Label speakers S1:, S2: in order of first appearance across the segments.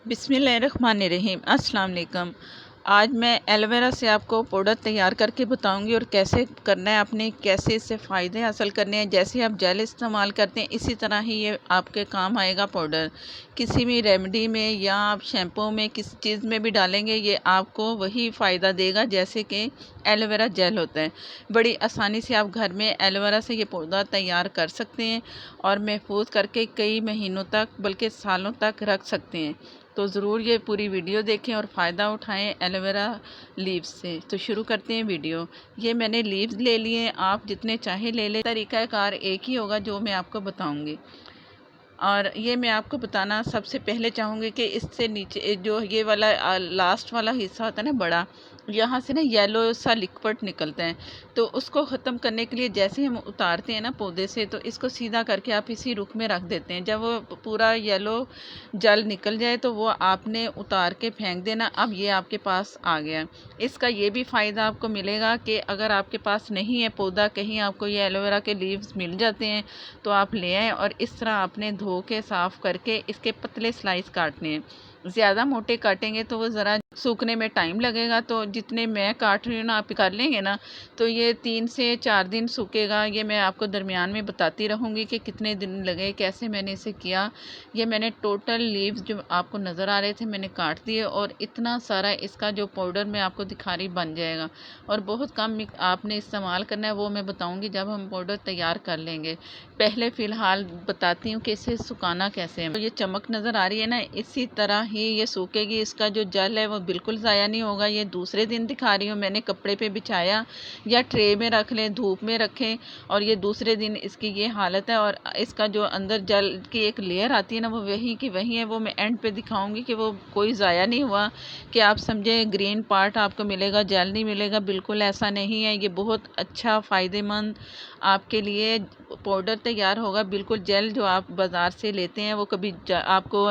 S1: बिस्मिल्लाहिर्रहमानिर्रहीम। अस्सलाम वालेकुम। आज मैं एलोवेरा से आपको पाउडर तैयार करके बताऊंगी और कैसे करना है आपने, कैसे इससे फ़ायदे हासिल करने हैं। जैसे आप जेल इस्तेमाल करते हैं इसी तरह ही ये आपके काम आएगा पाउडर। किसी भी रेमेडी में या आप शैम्पू में किसी चीज़ में भी डालेंगे ये आपको वही फ़ायदा देगा जैसे कि एलोवेरा जेल होता है। बड़ी आसानी से आप घर में एलोवेरा से ये पाउडर तैयार कर सकते हैं और महफूज करके कई महीनों तक बल्कि सालों तक रख सकते हैं। तो ज़रूर ये पूरी वीडियो देखें और फ़ायदा उठाएं एलोवेरा लीव्स से। तो शुरू करते हैं वीडियो। ये मैंने लीव्स ले लिए हैं, आप जितने चाहे ले लें। तरीक़ाकार एक ही होगा जो मैं आपको बताऊंगी। और ये मैं आपको बताना सबसे पहले चाहूँगी कि इससे नीचे जो ये वाला लास्ट वाला हिस्सा होता है ना बड़ा, यहाँ से ना येलो सा लिक्विड निकलता है। तो उसको ख़त्म करने के लिए जैसे हम उतारते हैं ना पौधे से, तो इसको सीधा करके आप इसी रुख में रख देते हैं। जब वो पूरा येलो जल निकल जाए तो वो आपने उतार के फेंक देना। अब ये आपके पास आ गया। इसका ये भी फ़ायदा आपको मिलेगा कि अगर आपके पास नहीं है पौधा, कहीं आपको ये एलोवेरा के लीव्स मिल जाते हैं तो आप ले आएँ और इस तरह आपने धो के साफ़ करके इसके पतले स्लाइस काटने हैं। ज़्यादा मोटे काटेंगे तो वो ज़रा सूखने में टाइम लगेगा। तो जितने मैं काट रही हूँ ना आप कर लेंगे ना तो ये 3 से 4 दिन सूखेगा। ये मैं आपको दरमियान में बताती रहूँगी कि कितने दिन लगे, कैसे मैंने इसे किया। ये मैंने टोटल लीव्स जो आपको नज़र आ रहे थे मैंने काट दिए और इतना सारा इसका जो पाउडर मैं आपको दिखा रही बन जाएगा। और बहुत कम आपने इस्तेमाल करना है, वो मैं बताऊँगी जब हम पाउडर तैयार कर लेंगे। पहले फ़िलहाल बताती हूँ कि इसे सुखाना कैसे है। तो ये चमक नज़र आ रही है ना, इसी तरह ही ये सूखेगी। इसका जो जल है वो बिल्कुल ज़ाया नहीं होगा। ये दूसरे दिन दिखा रही हूँ, मैंने कपड़े पे बिछाया या ट्रे में रख लें, धूप में रखें और ये दूसरे दिन इसकी ये हालत है। और इसका जो अंदर जल की एक लेयर आती है ना वो वहीं की वहीं है। वो मैं एंड पे दिखाऊंगी कि वो कोई ज़ाया नहीं हुआ कि आप समझे ग्रीन पार्ट आपको मिलेगा, जेल नहीं मिलेगा। बिल्कुल ऐसा नहीं है। ये बहुत अच्छा फ़ायदेमंद आपके लिए पाउडर तैयार होगा। बिल्कुल जेल जो आप बाज़ार से लेते हैं वो कभी आपको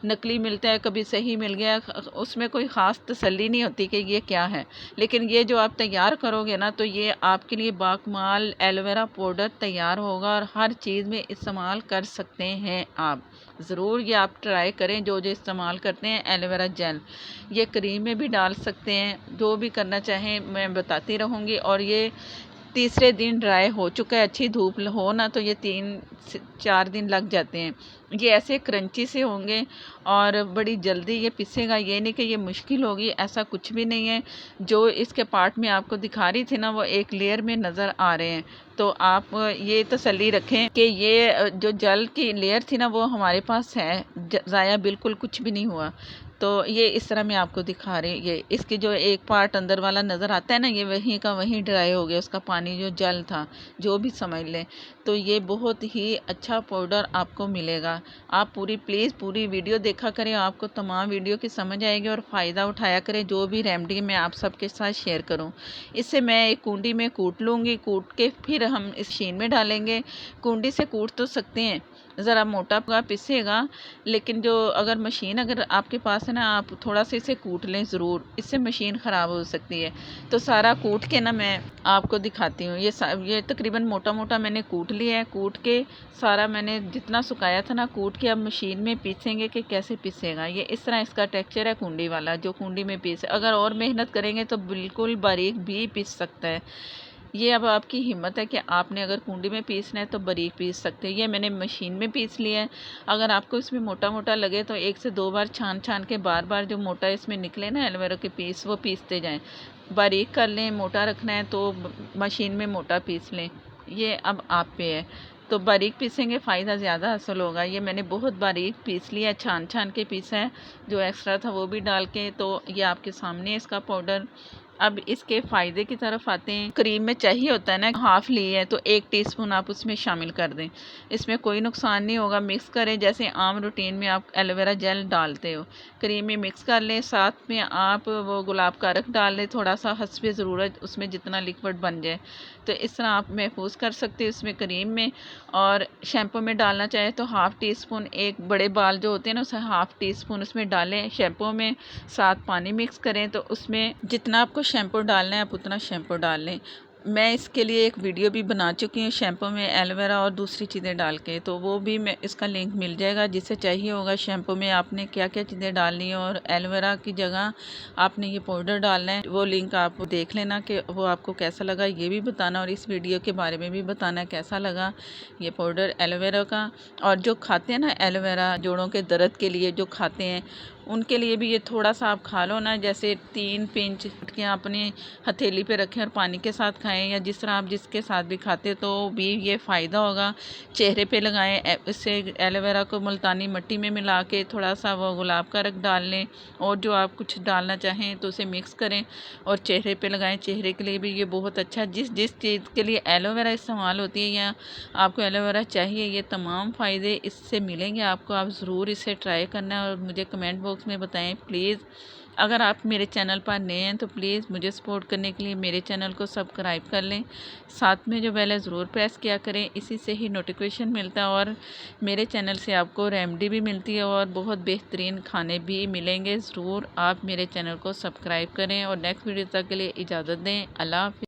S1: नकली मिलता है, कभी सही मिल गया, उसमें कोई ख़ास तसल्ली नहीं होती कि ये क्या है। लेकिन ये जो आप तैयार करोगे ना तो ये आपके लिए बाकमाल एलोवेरा पाउडर तैयार होगा और हर चीज़ में इस्तेमाल कर सकते हैं आप। ज़रूर ये आप ट्राई करें जो जो इस्तेमाल करते हैं एलोवेरा जेल। ये क्रीम में भी डाल सकते हैं, जो भी करना चाहें मैं बताती रहूँगी। और ये तीसरे दिन ड्राई हो चुका है। अच्छी धूप हो ना तो ये 3 से 4 दिन लग जाते हैं। ये ऐसे क्रंची से होंगे और बड़ी जल्दी ये पिसेगा। ये नहीं कि ये मुश्किल होगी, ऐसा कुछ भी नहीं है। जो इसके पार्ट में आपको दिखा रही थी ना वो एक लेयर में नज़र आ रहे हैं। तो आप ये तसल्ली रखें कि ये जो जल की लेयर थी ना वो हमारे पास है, ज़ाया बिल्कुल कुछ भी नहीं हुआ। तो ये इस तरह मैं आपको दिखा रही हूँ। ये इसकी जो एक पार्ट अंदर वाला नज़र आता है ना ये वहीं का वहीं ड्राई हो गया, उसका पानी जो जल था जो भी समझ लें। तो ये बहुत ही अच्छा पाउडर आपको मिलेगा। आप प्लीज़ पूरी वीडियो देखा करें, आपको तमाम वीडियो की समझ आएगी और फ़ायदा उठाया करें। जो भी रेमेडी मैं आप सबके साथ शेयर करूँ, इससे मैं एक कूंडी में कूट लूँगी, कूट के फिर हम इस मशीन में डालेंगे। कूंडी से कूट तो सकते हैं, ज़रा मोटा पिसेगा, लेकिन जो अगर मशीन अगर आपके पास है ना आप थोड़ा सा इसे कूट लें ज़रूर, इससे मशीन ख़राब हो सकती है। तो सारा कूट के ना मैं आपको दिखाती हूँ। ये तकरीबन मोटा मोटा मैंने कूट लिया है। कूट के सारा मैंने जितना सुखाया था ना कूट के अब मशीन में पीसेंगे कि कैसे पिसेगा। ये इस तरह इसका टेक्सचर है कुंडी वाला, जो कुंडी में पीस। अगर और मेहनत करेंगे तो बिल्कुल बारीक भी पीस सकता है। ये अब आपकी हिम्मत है कि आपने अगर कुंडी में पीसना है तो बारीक पीस सकते हैं। ये मैंने मशीन में पीस लिया है। अगर आपको इसमें मोटा मोटा लगे तो 1 से 2 बार छान छान के बार बार जो मोटा इसमें निकले ना एलोवेरा के पीस वो पीसते जाएं। बारीक कर लें, मोटा रखना है तो मशीन में मोटा पीस लें। ये अब आप पे है। तो बारीक पीसेंगे फ़ायदा ज़्यादा हासिल होगा। ये मैंने बहुत बारीक पीस लिया, छान छान के पीसा है, जो एक्स्ट्रा था वो भी डाल के। तो ये आपके सामने इसका पाउडर। अब इसके फ़ायदे की तरफ आते हैं। क्रीम में चाहिए होता है ना, हाफ़ ली है तो 1 टीस्पून आप उसमें शामिल कर दें। इसमें कोई नुकसान नहीं होगा। मिक्स करें जैसे आम रूटीन में आप एलोवेरा जेल डालते हो, क्रीम में मिक्स कर लें। साथ में आप वो गुलाब का अर्क डाल लें थोड़ा सा हस्बे ज़रूरत, उसमें जितना लिक्विड बन जाए। तो इस तरह आप महफूज कर सकते हो इसमें क्रीम में। और शैम्पू में डालना चाहे तो हाफ़ टी स्पून, एक बड़े बाल जो होते हैं ना उसे हाफ़ टी स्पून उसमें डालें शैम्पू में। साथ पानी मिक्स करें तो उसमें जितना आपको शैम्पू डालना है आप उतना शैम्पू डाल लें। मैं इसके लिए एक वीडियो भी बना चुकी हूँ शैम्पू में एलोवेरा और दूसरी चीज़ें डाल के, तो वो भी मैं इसका लिंक मिल जाएगा। जिसे चाहिए होगा शैम्पू में आपने क्या क्या चीज़ें डालनी है और एलोवेरा की जगह आपने ये पाउडर डालना है, वो लिंक आप देख लेना कि वो आपको कैसा लगा, ये भी बताना और इस वीडियो के बारे में भी बताना कैसा लगा ये पाउडर एलोवेरा का। और जो खाते हैं ना एलोवेरा जोड़ों के दर्द के लिए जो खाते हैं, उनके लिए भी ये थोड़ा सा आप खा लो ना, जैसे 3 पिंच के अपनी हथेली पे रखें और पानी के साथ खाएं, या जिस तरह आप जिसके साथ भी खाते तो भी ये फ़ायदा होगा। चेहरे पे लगाएं, इससे एलोवेरा को मुल्तानी मिट्टी में मिला के थोड़ा सा वो गुलाब का रख डाल लें, और जो आप कुछ डालना चाहें तो उसे मिक्स करें और चेहरे पे लगाएं। चेहरे के लिए भी ये बहुत अच्छा, जिस जिस चीज़ के लिए एलोवेरा इस्तेमाल होती है या आपको एलोवेरा चाहिए, ये तमाम फ़ायदे इससे मिलेंगे आपको। आप ज़रूर इसे ट्राई करना और मुझे कमेंट बॉक्स में बताएं प्लीज़। अगर आप मेरे चैनल पर नए हैं तो प्लीज़ मुझे सपोर्ट करने के लिए मेरे चैनल को सब्सक्राइब कर लें, साथ में जो बेल है ज़रूर प्रेस किया करें, इसी से ही नोटिफिकेशन मिलता है और मेरे चैनल से आपको रेमेडी भी मिलती है और बहुत बेहतरीन खाने भी मिलेंगे। ज़रूर आप मेरे चैनल को सब्सक्राइब करें और नेक्स्ट वीडियो तक के लिए इजाज़त दें। अल्लाह हाफ़िज़।